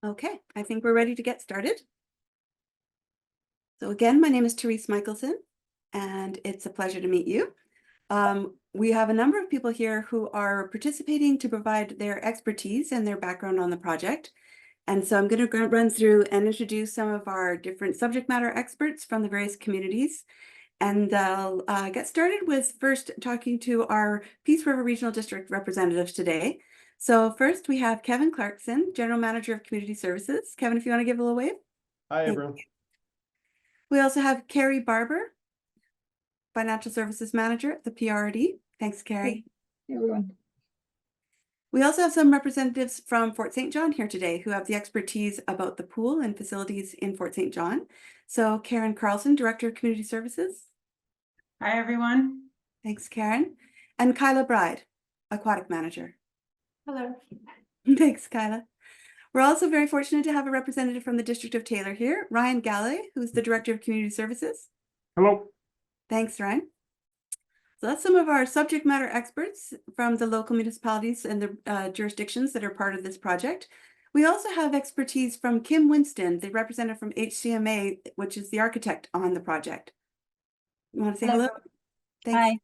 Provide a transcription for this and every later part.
Okay, I think we're ready to get started. So again, my name is Therese Michelson, and it's a pleasure to meet you. We have a number of people here who are participating to provide their expertise and their background on the project. And so I'm going to run through and introduce some of our different subject matter experts from the various communities. And I'll get started with first talking to our Peace River Regional District representatives today. So first we have Kevin Clarkson, General Manager of Community Services. Kevin, if you want to give a little wave. Hi, Thank everyone. you. We also have Carrie Barber, Financial Services Manager at the PRRD. Thanks, Carrie. Hey, everyone. We also have some representatives from Fort St. John here today who have the expertise about the pool and facilities in Fort St. John. So Karen Carlson, Director of Community Services. Hi, everyone. Thanks, Karen. And Kyla Bride, Aquatic Manager. Hello. Thanks, Kyla. We're also very fortunate to have a representative from the District of Taylor here, Ryan Galley, who's the Director of Community Services. Hello. Thanks, Ryan. So that's some of our subject matter experts from the local municipalities and the jurisdictions that are part of this project. We also have expertise from Kim Winston, the representative from HCMA, which is the architect on the project. You want to say hello? Thanks. Hi.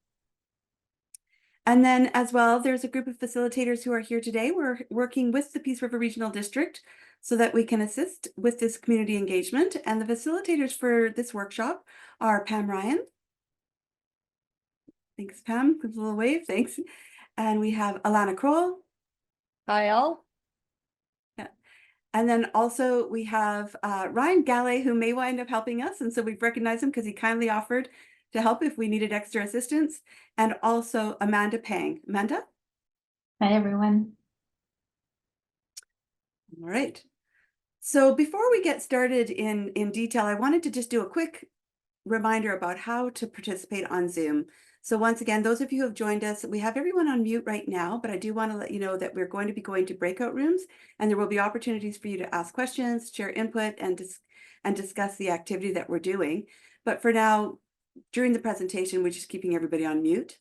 And then as well, there's a group of facilitators who are here today. We're working with the Peace River Regional District so that we can assist with this community engagement. And the facilitators for this workshop are Pam Ryan. Thanks, Pam. Give a little wave. Thanks. And we have Alana Kroll. Hi, all. Yeah. And then also we have Ryan Galley, who may wind up helping us. And so we've recognized him because he kindly offered to help if we needed extra assistance. And also Amanda Pang. Amanda? Hi, everyone. All right. So before we get started in detail, I wanted to just do a quick reminder about how to participate on Zoom. So once again, those of you who have joined us, we have everyone on mute right now, but I do want to let you know that we're going to be going to breakout rooms, and there will be opportunities for you to ask questions, share input, and discuss the activity that we're doing. But for now, during the presentation, we're just keeping everybody on mute.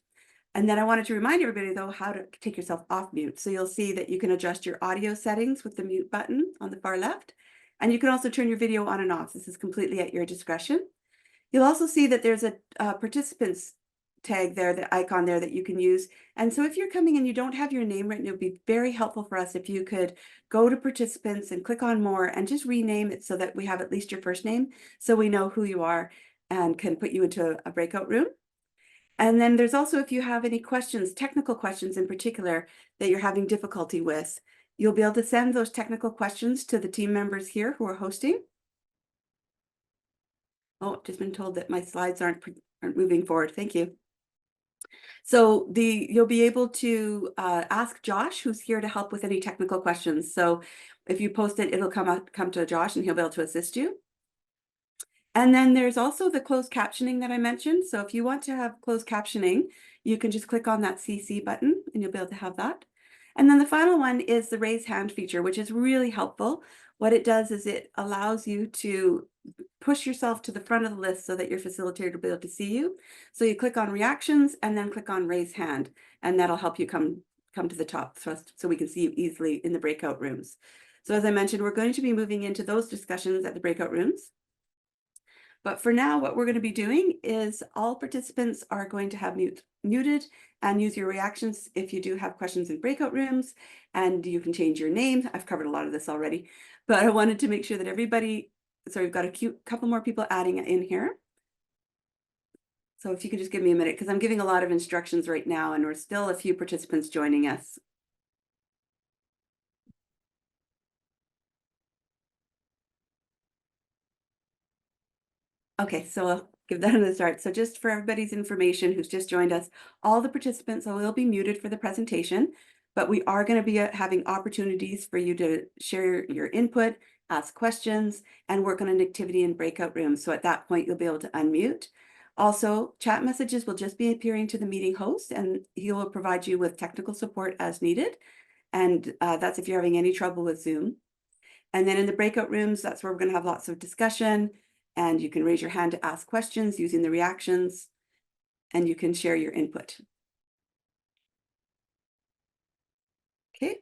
And then I wanted to remind everybody, though, how to take yourself off mute. So you'll see that you can adjust your audio settings with the mute button on the far left. And you can also turn your video on and off. This is completely at your discretion. You'll also see that there's a participants tag there, the icon there that you can use. And so if you're coming and you don't have your name written, it would be very helpful for us if you could go to participants and click on more and just rename it so that we have at least your first name so we know who you are and can put you into a breakout room. And then there's also, if you have any questions, technical questions in particular that you're having difficulty with, you'll be able to send those technical questions to the team members here who are hosting. Oh, just been told that my slides aren't moving forward. Thank you. So you'll be able to ask Josh, who's here to help with any technical questions. So if you post it, it'll come to Josh and he'll be able to assist you. And then there's also the closed captioning that I mentioned. So if you want to have closed captioning, you can just click on that CC button and you'll be able to have that. And then the final one is the raise hand feature, which is really helpful. What it does is it allows you to push yourself to the front of the list so that your facilitator will be able to see you. So you click on reactions and then click on raise hand, and that'll help you come to the top so we can see you easily in the breakout rooms. So as I mentioned, we're going to be moving into those discussions at the breakout rooms. But for now, what we're going to be doing is all participants are going to have muted and use your reactions if you do have questions in breakout rooms, and you can change your name. I've covered a lot of this already, but I wanted to make sure that everybody, so we've got a couple more people adding in here. So if you could just give me a minute, because I'm giving a lot of instructions right now and we're still a few participants joining us. Okay, so I'll give that another start. So just for everybody's information who's just joined us, all the participants will be muted for the presentation, but we are going to be having opportunities for you to share your input, ask questions, and work on an activity in breakout rooms. So at that point, you'll be able to unmute. Also, chat messages will just be appearing to the meeting host, and he will provide you with technical support as needed. And that's if you're having any trouble with Zoom. And then in the breakout rooms, that's where we're going to have lots of discussion. And you can raise your hand to ask questions using the reactions, and you can share your input. Okay.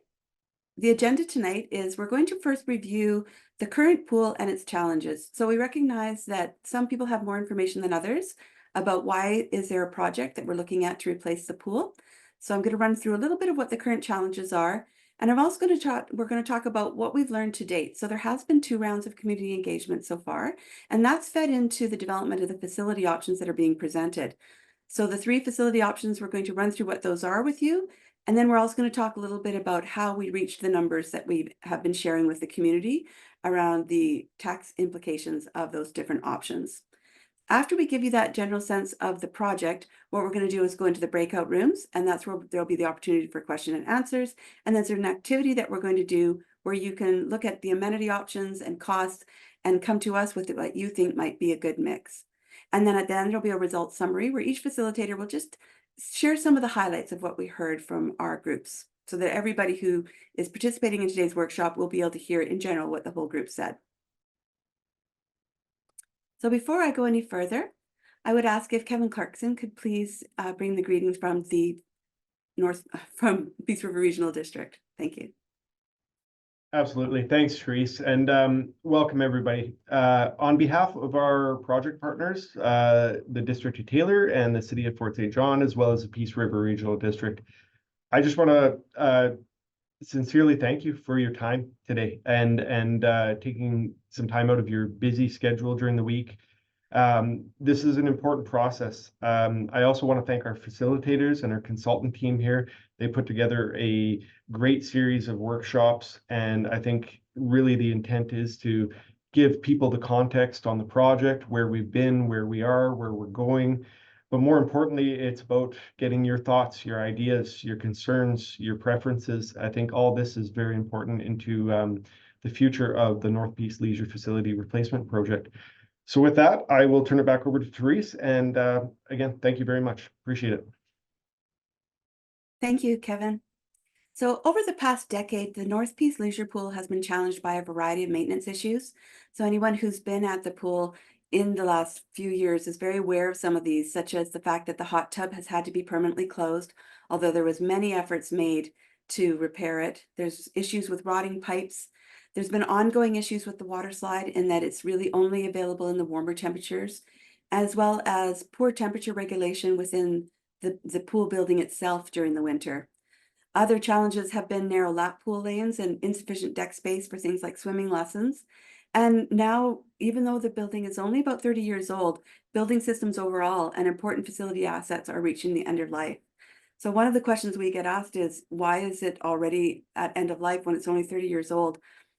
the agenda tonight is we're going to first review the current pool and its challenges. So we recognize that some people have more information than others about why is there a project that we're looking at to replace the pool. So I'm going to run through a little bit of what the current challenges are. And I'm also going to we're going to talk about what we've learned to date. So there has been 2 rounds of community engagement so far, and that's fed into the development of the facility options that are being presented. So the 3 facility options, we're going to run through what those are with you. And then we're also going to talk a little bit about how we reached the numbers that we have been sharing with the community around the tax implications of those different options. After we give you that general sense of the project, what we're going to do is go into the breakout rooms, and that's where there'll be the opportunity for question and answers. And then there's an activity that we're going to do where you can look at the amenity options and costs and come to us with what you think might be a good mix. And then at the end, there'll be a results summary where each facilitator will just share some of the highlights of what we heard from our groups so that everybody who is participating in today's workshop will be able to hear in general what the whole group said. So before I go any further, I would ask if Kevin Clarkson could please bring the greetings from the Peace River Regional District. Thank you. Absolutely. Thanks, Therese, and welcome everybody. On behalf of our project partners, the District of Taylor and the City of Fort St. John, as well as the Peace River Regional District, I just want to sincerely thank you for your time today and taking some time out of your busy schedule during the week. This is an important process. I also want to thank our facilitators and our consultant team here. They put together a great series of workshops, and I think really the intent is to give people the context on the project, where we've been, where we are, where we're going. But more importantly, it's about getting your thoughts, your ideas, your concerns, your preferences. I think all this is very important into the future of the North Peace Leisure Facility Replacement Project. So with that, I will turn it back over to Therese. And again, thank you very much. Appreciate it. Thank you, Kevin. So over the past decade, the North Peace Leisure Pool has been challenged by a variety of maintenance issues. So anyone who's been at the pool in the last few years is very aware of some of these, such as the fact that the hot tub has had to be permanently closed, although there was many efforts made to repair it. There's issues with rotting pipes. There's been ongoing issues with the water slide in that it's really only available in the warmer temperatures, as well as poor temperature regulation within the pool building itself during the winter. Other challenges have been narrow lap pool lanes and insufficient deck space for things like swimming lessons. And now, even though the building is only about 30 years old, building systems overall and important facility assets are reaching the end of life. So one of the questions we get asked is, why is it already at end of life when it's only 30 years old?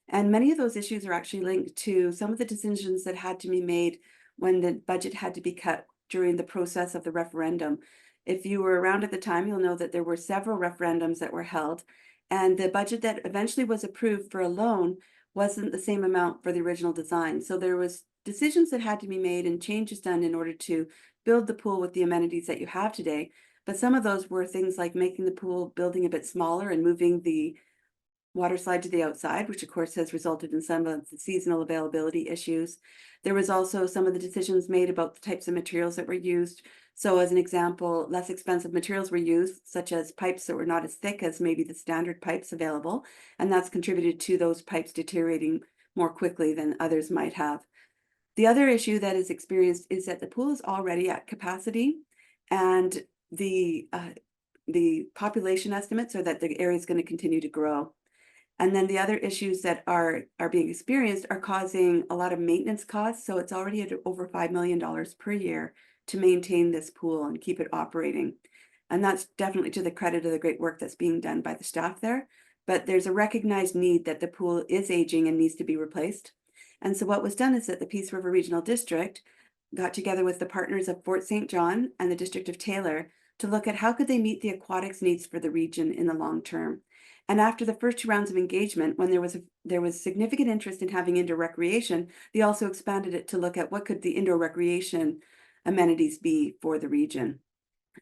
And many of those issues are actually linked to some of the decisions that had to be made when the budget had to be cut during the process of the referendum. If you were around at the time, you'll know that there were several referendums that were held, and the budget that eventually was approved for a loan wasn't the same amount for the original design. So there was decisions that had to be made and changes done in order to build the pool with the amenities that you have today. But some of those were things like making the pool building a bit smaller and moving the water slide to the outside, which of course has resulted in some of the seasonal availability issues. There was also some of the decisions made about the types of materials that were used. So as an example, less expensive materials were used, such as pipes that were not as thick as maybe the standard pipes available. And that's contributed to those pipes deteriorating more quickly than others might have. The other issue that is experienced is that the pool is already at capacity, and the population estimates are that the area is going to continue to grow. And then the other issues that are being experienced are causing a lot of maintenance costs. So it's already at over $5 million per year to maintain this pool and keep it operating. And that's definitely to the credit of the great work that's being done by the staff there. But there's a recognized need that the pool is aging and needs to be replaced. And so what was done is that the Peace River Regional District got together with the partners of Fort St. John and the District of Taylor to look at how could they meet the aquatics needs for the region in the long term. And after the first 2 rounds of engagement, when there was significant interest in having indoor recreation, they also expanded it to look at what could the indoor recreation amenities be for the region.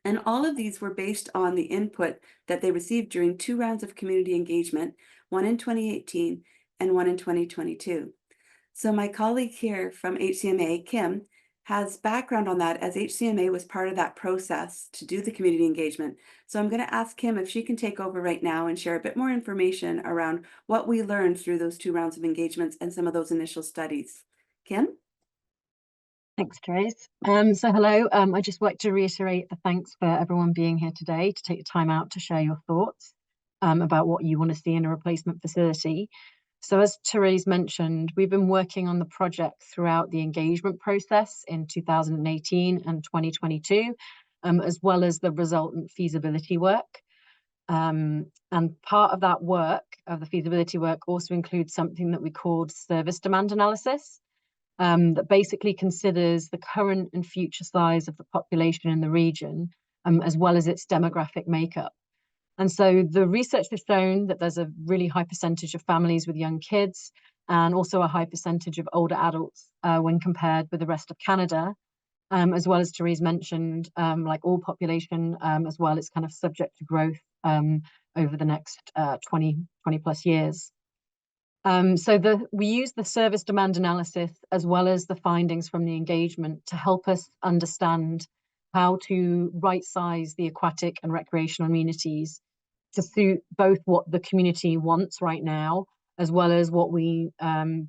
And all of these were based on the input that they received during 2 rounds of community engagement, one in 2018 and one in 2022. So my colleague here from HCMA, Kim, has background on that, as HCMA was part of that process to do the community engagement. So I'm going to ask Kim if she can take over right now and share a bit more information around what we learned through those 2 rounds of engagements and some of those initial studies. Kim? Thanks, Trace. So hello, I'd just like to reiterate the thanks for everyone being here today to take the time out to share your thoughts about what you want to see in a replacement facility. So as Therese mentioned, we've been working on the project throughout the engagement process in 2018 and 2022, as well as the resultant feasibility work. And part of that work, of the feasibility work, also includes something that we called service demand analysis. That basically considers the current and future size of the population in the region, as well as its demographic makeup. And so the research has shown that there's a really high percentage of families with young kids and also a high percentage of older adults when compared with the rest of Canada, as well as Therese mentioned, like all population as well, it's kind of subject to growth over the next 20 plus years. So we use the service demand analysis as well as the findings from the engagement to help us understand how to right size the aquatic and recreational amenities to suit both what the community wants right now, as well as what we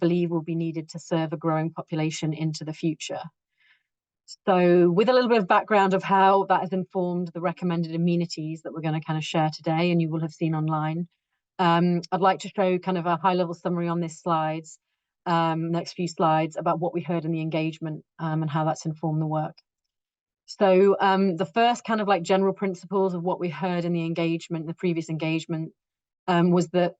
believe will be needed to serve a growing population into the future. So with a little bit of background of how that has informed the recommended amenities that we're going to kind of share today, and you will have seen online. I'd like to show kind of a high-level summary on this slides, next few slides, about what we heard in the engagement and how that's informed the work. So the first kind of like general principles of what we heard in the engagement, the previous engagement, was that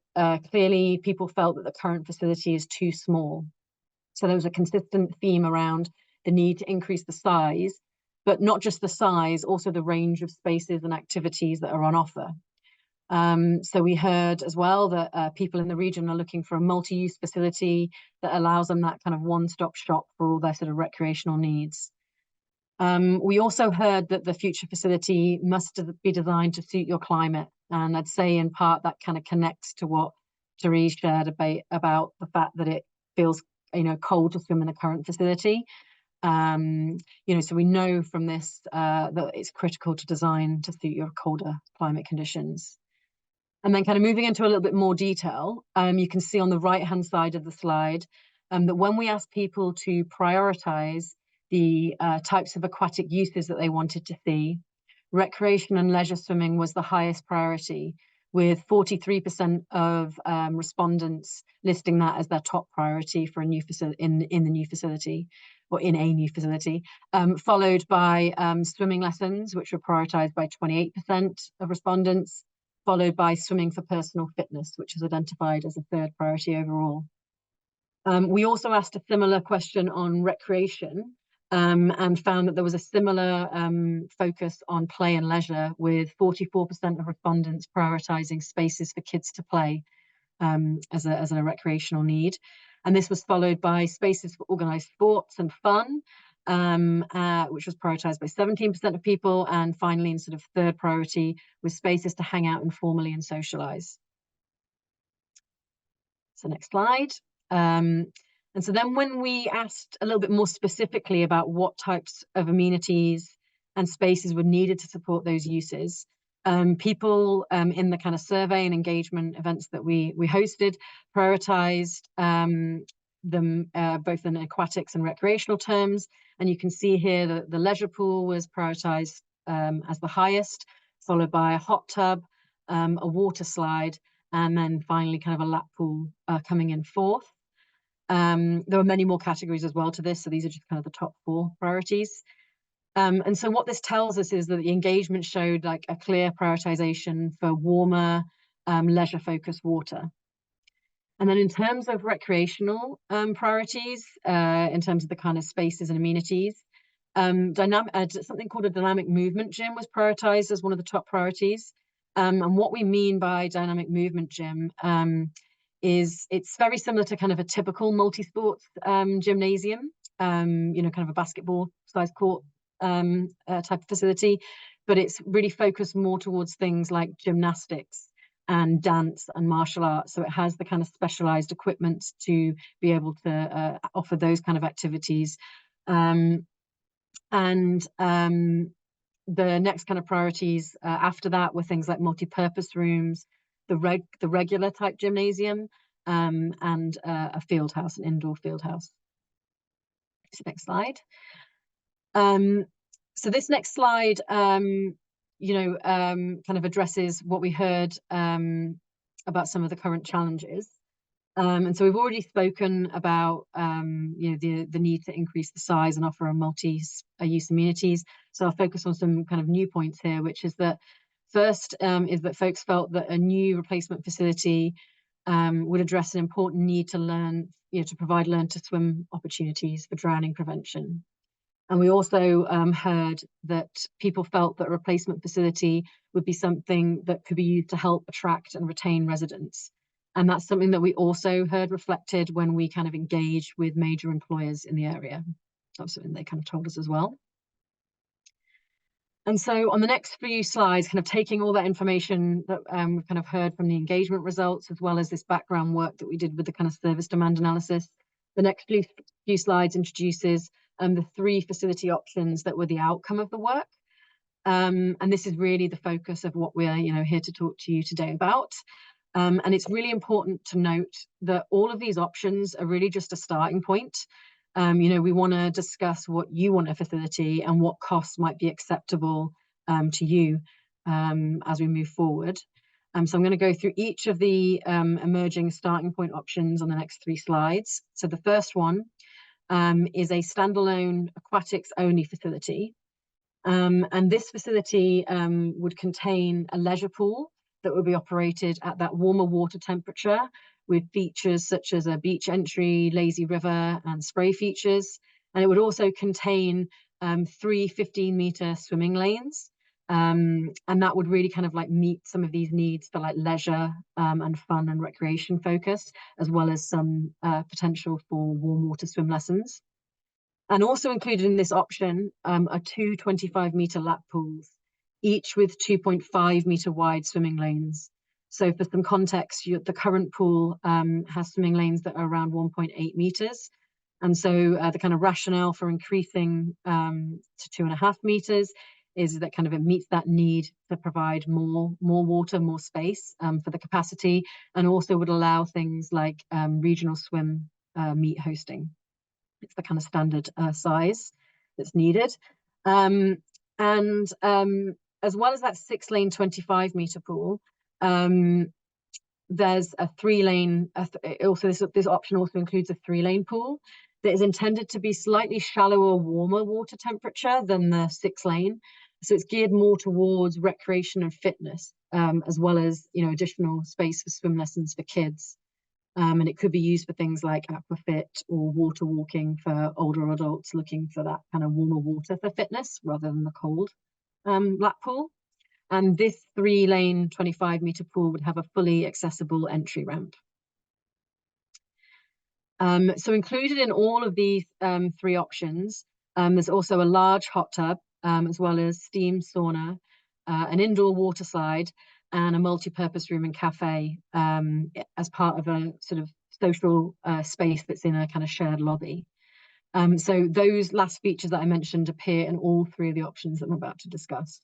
clearly people felt that the current facility is too small. So there was a consistent theme around the need to increase the size, but not just the size, also the range of spaces and activities that are on offer. So we heard as well that people in the region are looking for a multi-use facility that allows them that kind of one-stop shop for all their sort of recreational needs. We also heard that the future facility must be designed to suit your climate. And I'd say in part that kind of connects to what Therese shared about the fact that it feels, cold to swim in the current facility. So we know from this that it's critical to design to suit your colder climate conditions. And then kind of moving into a little bit more detail, you can see on the right-hand side of the slide that when we asked people to prioritize the types of aquatic uses that they wanted to see, recreation and leisure swimming was the highest priority, with 43% of respondents listing that as their top priority for a new facility in the new facility, or in a new facility, followed by swimming lessons, which were prioritized by 28% of respondents, followed by swimming for personal fitness, which is identified as a third priority overall. We also asked a similar question on recreation and found that there was a similar focus on play and leisure, with 44% of respondents prioritizing spaces for kids to play as a recreational need. And this was followed by spaces for organized sports and fun, which was prioritized by 17% of people. And finally, in sort of third priority, with spaces to hang out informally and socialize. So next slide. And so then when we asked a little bit more specifically about what types of amenities and spaces were needed to support those uses, people in the kind of survey and engagement events that we hosted prioritized them both in aquatics and recreational terms. And you can see here that the leisure pool was prioritized as the highest, followed by a hot tub, a water slide, and then finally kind of a lap pool coming in fourth. There were many more categories as well to this, so these are just kind of the top 4 priorities. And so what this tells us is that the engagement showed like a clear prioritization for warmer, leisure-focused water. And then in terms of recreational priorities, in terms of the kind of spaces and amenities, something called a dynamic movement gym was prioritized as one of the top priorities. And what we mean by dynamic movement gym is it's very similar to kind of a typical multi-sports gymnasium, kind of a basketball-sized court type of facility, but it's really focused more towards things like gymnastics and dance and martial arts. So it has the kind of specialized equipment to be able to offer those kind of activities. And the next kind of priorities after that were things like multi-purpose rooms, the regular type gymnasium, and a field house, an indoor field house. So next slide. So this next slide, kind of addresses what we heard about some of the current challenges. And so we've already spoken about the need to increase the size and offer a multi-use amenities. So I'll focus on some kind of new points here, which is that first is that folks felt that a new replacement facility would address an important need to learn, to provide learn to swim opportunities for drowning prevention. And we also heard that people felt that a replacement facility would be something that could be used to help attract and retain residents. And that's something that we also heard reflected when we kind of engaged with major employers in the area. That's something they kind of told us as well. And so on the next few slides, kind of taking all that information that we've kind of heard from the engagement results, as well as this background work that we did with the kind of service demand analysis, the next few slides introduces the 3 facility options that were the outcome of the work. And this is really the focus of what we're here to talk to you today about. And it's really important to note that all of these options are really just a starting point. We want to discuss what you want a facility and what costs might be acceptable to you as we move forward. So I'm going to go through each of the emerging starting point options on the next 3 slides. So the first one is a standalone aquatics only facility. And this facility would contain a leisure pool that would be operated at that warmer water temperature with features such as a beach entry, lazy river and spray features. And it would also contain 3 15-meter swimming lanes. And that would really kind of like meet some of these needs for like leisure and fun and recreation focus, as well as some potential for warm water swim lessons. And also included in this option are 2 25-meter lap pools, each with 2.5-meter wide swimming lanes. So for some context, the current pool has swimming lanes that are around 1.8 meters. And so the kind of rationale for increasing to 2.5 meters is that kind of it meets that need to provide more water, more space for the capacity, and also would allow things like regional swim meet hosting. It's the kind of standard size that's needed. And as well as that 6-lane 25-meter pool, there's a 3-lane, this option also includes a 3-lane pool that is intended to be slightly shallower, warmer water temperature than the 6-lane. So it's geared more towards recreation and fitness, as well as additional space for swim lessons for kids. And it could be used for things like aquafit or water walking for older adults looking for that kind of warmer water for fitness rather than the cold lap pool. And this 3-lane 25-meter pool would have a fully accessible entry ramp. So included in all of these 3 options, there's also a large hot tub, as well as steam sauna, an indoor water slide, and a multi-purpose room and cafe as part of a sort of social space that's in a kind of shared lobby. So those last features that I mentioned appear in all 3 of the options that I'm about to discuss.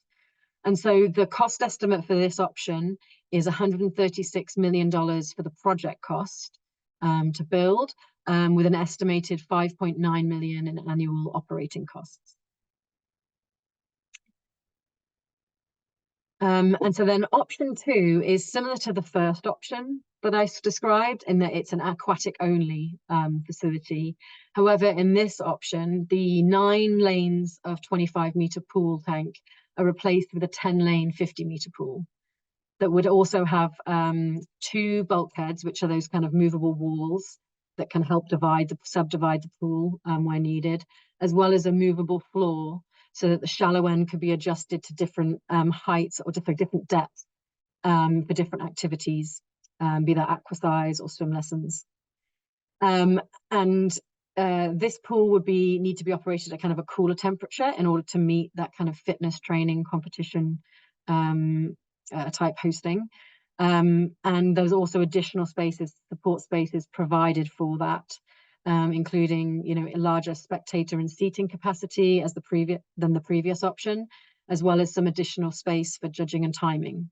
And so the cost estimate for this option is $136 million for the project cost to build, with an estimated $5.9 million in annual operating costs. And so then option 2 is similar to the first option that I described, in that it's an aquatic only facility. However, in this option, the 9 lanes of 25-meter pool tank are replaced with a 10-lane 50-meter pool that would also have 2 bulkheads, which are those kind of movable walls that can help subdivide the pool where needed, as well as a movable floor, so that the shallow end could be adjusted to different heights or different depths for different activities, be that aquasize or swim lessons. This pool would need to be operated at kind of a cooler temperature in order to meet that kind of fitness training competition type hosting. And there's also additional spaces, support spaces provided for that. including, a larger spectator and seating capacity as than the previous option, as well as some additional space for judging and timing.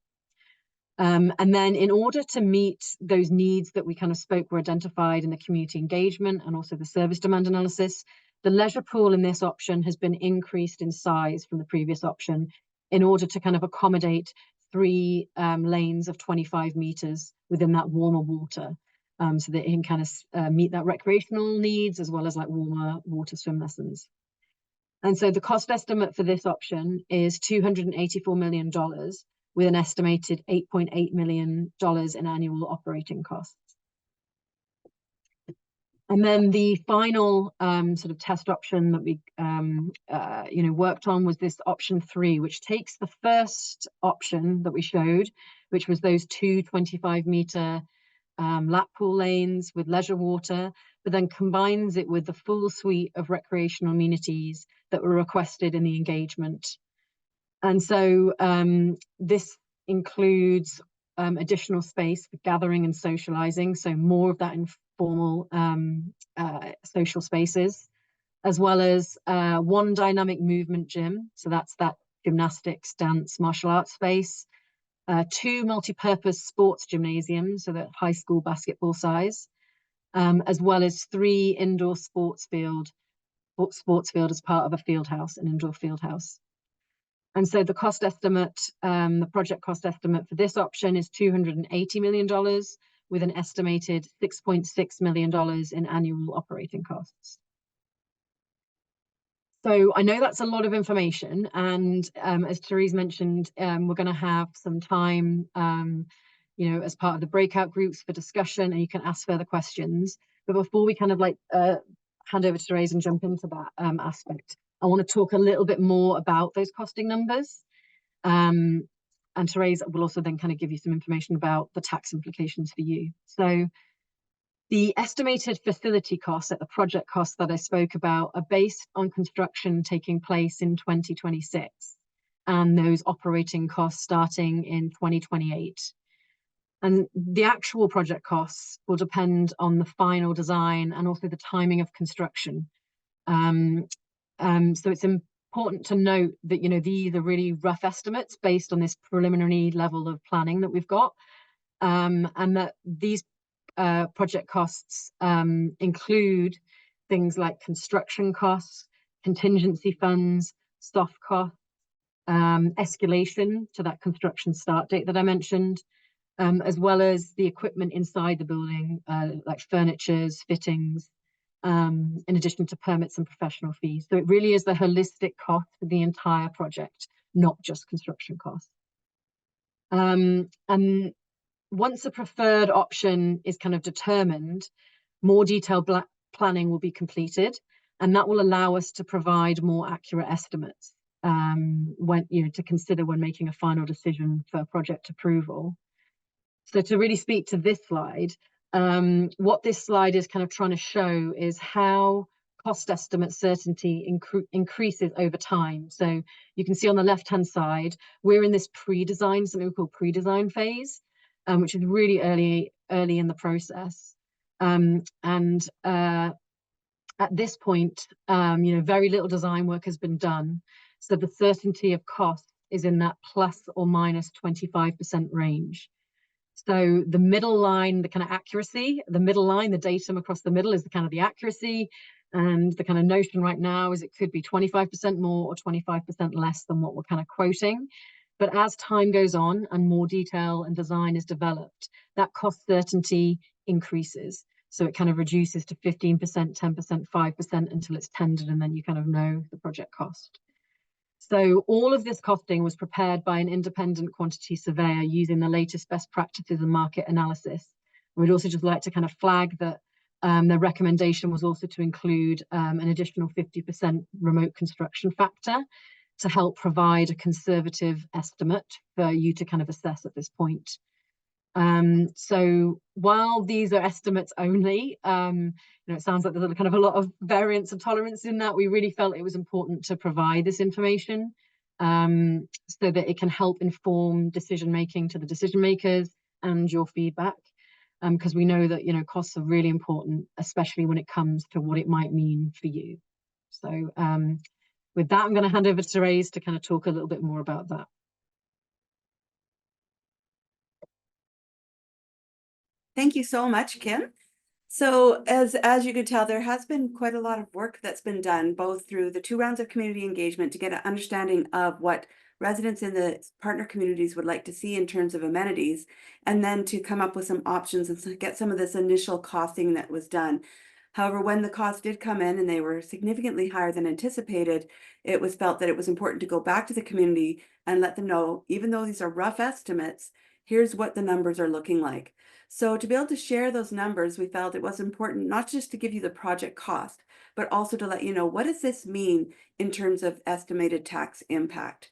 And then in order to meet those needs that we kind of spoke were identified in the community engagement and also the service demand analysis, the leisure pool in this option has been increased in size from the previous option in order to kind of accommodate 3 lanes of 25 meters within that warmer water, so that it can kind of meet that recreational needs as well as like warmer water swim lessons. And so the cost estimate for this option is $284 million, with an estimated $8.8 million in annual operating costs. And then the final sort of test option that we worked on was this option 3, which takes the first option that we showed, which was those 2 25-meter lap pool lanes with leisure water, but then combines it with the full suite of recreational amenities that were requested in the engagement. And so this includes additional space for gathering and socializing, so more of that informal social spaces, as well as 1 dynamic movement gym, so that's that gymnastics, dance, martial arts space, 2 multi-purpose sports gymnasiums, so that high school basketball size, as well as 3 indoor sports field as part of a field house, an indoor field house. And so the cost estimate, the project cost estimate for this option is $280 million, with an estimated $6.6 million in annual operating costs. So I know that's a lot of information, and as Therese mentioned, we're going to have some time, as part of the breakout groups for discussion, and you can ask further questions. But before we kind of hand over to Therese and jump into that aspect, I want to talk a little bit more about those costing numbers. And Therese will also then kind of give you some information about the tax implications for you. So the estimated facility costs at the project costs that I spoke about are based on construction taking place in 2026 and those operating costs starting in 2028. And the actual project costs will depend on the final design and also the timing of construction. So it's important to note that, these are really rough estimates based on this preliminary level of planning that we've got, and that these project costs include things like construction costs, contingency funds, soft costs, escalation to that construction start date that I mentioned, as well as the equipment inside the building, like furnitures, fittings, in addition to permits and professional fees. So it really is the holistic cost for the entire project, not just construction costs. And once a preferred option is kind of determined, more detailed planning will be completed, and that will allow us to provide more accurate estimates to consider when making a final decision for project approval. So to really speak to this slide, what this slide is kind of trying to show is how cost estimate certainty increases over time. So you can see on the left-hand side, we're in this pre-design, something we call pre-design phase, which is really early in the process. At this point, very little design work has been done. So the certainty of cost is in that plus or minus 25% range. So the middle line, the kind of accuracy, the middle line, the datum across the middle is the kind of the accuracy. And the kind of notion right now is it could be 25% more or 25% less than what we're kind of quoting. But as time goes on and more detail and design is developed, that cost certainty increases. So it kind of reduces to 15%, 10%, 5% until it's tendered, and then you kind of know the project cost. So all of this costing was prepared by an independent quantity surveyor using the latest best practices and market analysis. We'd also just like to kind of flag that the recommendation was also to include an additional 50% remote construction factor to help provide a conservative estimate for you to kind of assess at this point. So while these are estimates only, it sounds like there's kind of a lot of variance and tolerance in that. We really felt it was important to provide this information so that it can help inform decision making to the decision makers and your feedback. because we know that, costs are really important, especially when it comes to what it might mean for you. So with that, I'm going to hand over to Therese to kind of talk a little bit more about that. Thank you so much, Kim. So as you can tell, there has been quite a lot of work that's been done, both through the 2 rounds of community engagement to get an understanding of what residents in the partner communities would like to see in terms of amenities, and then to come up with some options and to get some of this initial costing that was done. However, when the costs did come in and they were significantly higher than anticipated, it was felt that it was important to go back to the community and let them know, even though these are rough estimates, here's what the numbers are looking like. So to be able to share those numbers, we felt it was important not just to give you the project cost, but also to let you know, what does this mean in terms of estimated tax impact?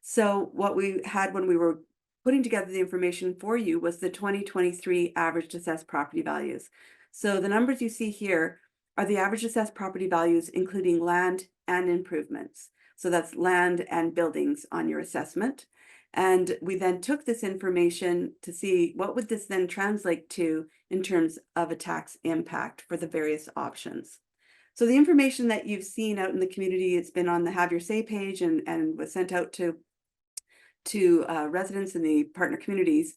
So what we had when we were putting together the information for you was the 2023 average assessed property values. So the numbers you see here are the average assessed property values, including land and improvements. So that's land and buildings on your assessment. And we then took this information to see what would this then translate to in terms of a tax impact for the various options. So the information that you've seen out in the community, it's been on the Have Your Say page and was sent out to residents in the partner communities,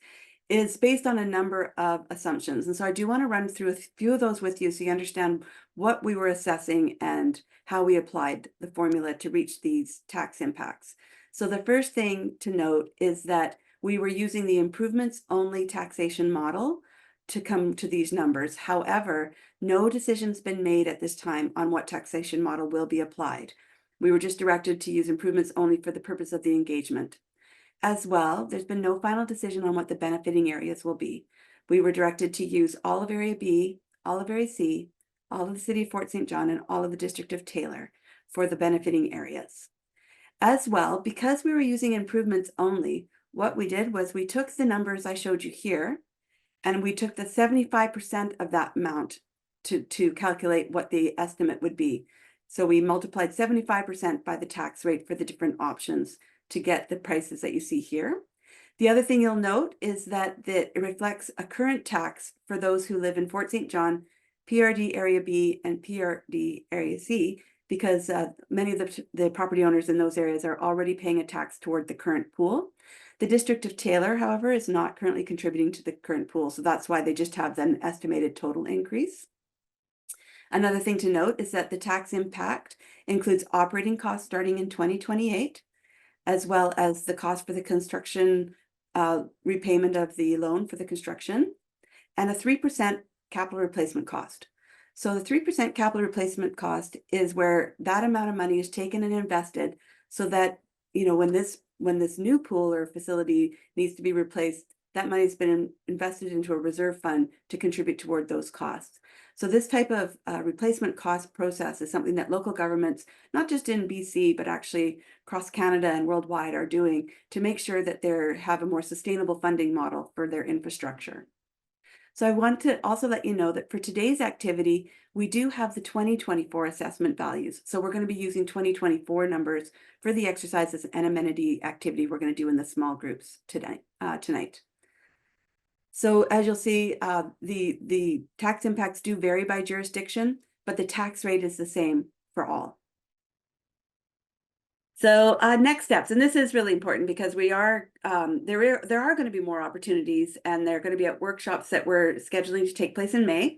is based on a number of assumptions. And so I do want to run through a few of those with you so you understand what we were assessing and how we applied the formula to reach these tax impacts. So the first thing to note is that we were using the improvements only taxation model to come to these numbers. However, no decision's been made at this time on what taxation model will be applied. We were just directed to use improvements only for the purpose of the engagement. As well, there's been no final decision on what the benefiting areas will be. We were directed to use all of Area B, all of Area C, all of the City of Fort St. John, and all of the District of Taylor for the benefiting areas. As well, because we were using improvements only, what we did was we took the numbers I showed you here, and we took the 75% of that amount to calculate what the estimate would be. So we multiplied 75% by the tax rate for the different options to get the prices that you see here. The other thing you'll note is that it reflects a current tax for those who live in Fort St. John, PRD Area B, and PRD Area C, because many of the property owners in those areas are already paying a tax toward the current pool. The District of Taylor, however, is not currently contributing to the current pool, so that's why they just have an estimated total increase. Another thing to note is that the tax impact includes operating costs starting in 2028, as well as the cost for the construction repayment of the loan for the construction, and a 3% capital replacement cost. So the 3% capital replacement cost is where that amount of money is taken and invested so that, when this new pool or facility needs to be replaced, that money has been invested into a reserve fund to contribute toward those costs. So this type of replacement cost process is something that local governments, not just in BC, but actually across Canada and worldwide, are doing to make sure that they have a more sustainable funding model for their infrastructure. So I want to also let you know that for today's activity, we do have the 2024 assessment values. So we're going to be using 2024 numbers for the exercises and amenity activity we're going to do in the small groups tonight. So as you'll see, the tax impacts do vary by jurisdiction, but the tax rate is the same for all. So next steps, and this is really important because we are there are going to be more opportunities, and they're going to be at workshops that we're scheduling to take place in May,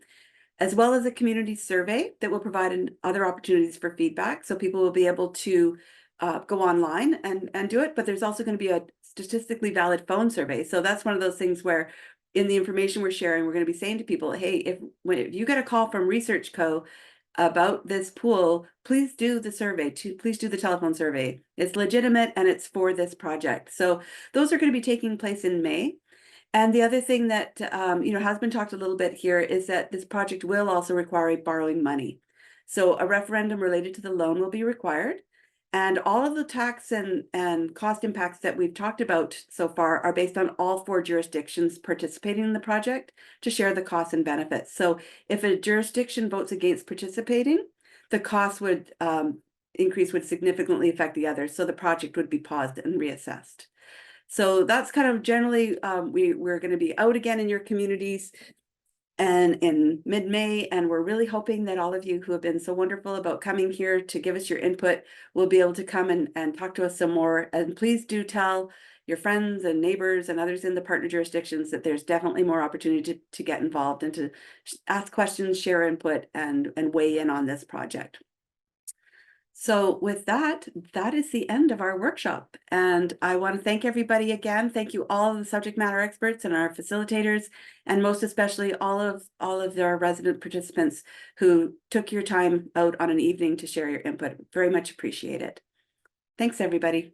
as well as a community survey that will provide other opportunities for feedback. So people will be able to go online and do it, but there's also going to be a statistically valid phone survey. So that's one of those things where in the information we're sharing, we're going to be saying to people, hey, if you get a call from Research Co. about this pool, please do the survey, please do the telephone survey. It's legitimate and it's for this project. So those are going to be taking place in May. And the other thing that has been talked a little bit here is that this project will also require borrowing money. So a referendum related to the loan will be required. And all of the tax and cost impacts that we've talked about so far are based on all 4 jurisdictions participating in the project to share the costs and benefits. So if a jurisdiction votes against participating, the cost would increase would significantly affect the others. So the project would be paused and reassessed. So that's kind of generally, we're going to be out again in your communities and in mid-May, and we're really hoping that all of you who have been so wonderful about coming here to give us your input will be able to come and talk to us some more. And please do tell your friends and neighbors and others in the partner jurisdictions that there's definitely more opportunity to get involved and to ask questions, share input, and weigh in on this project. So with that, that is the end of our workshop. And I want to thank everybody again. Thank you all of the subject matter experts and our facilitators, and most especially all of our resident participants who took your time out on an evening to share your input. Very much appreciate it. Thanks, everybody.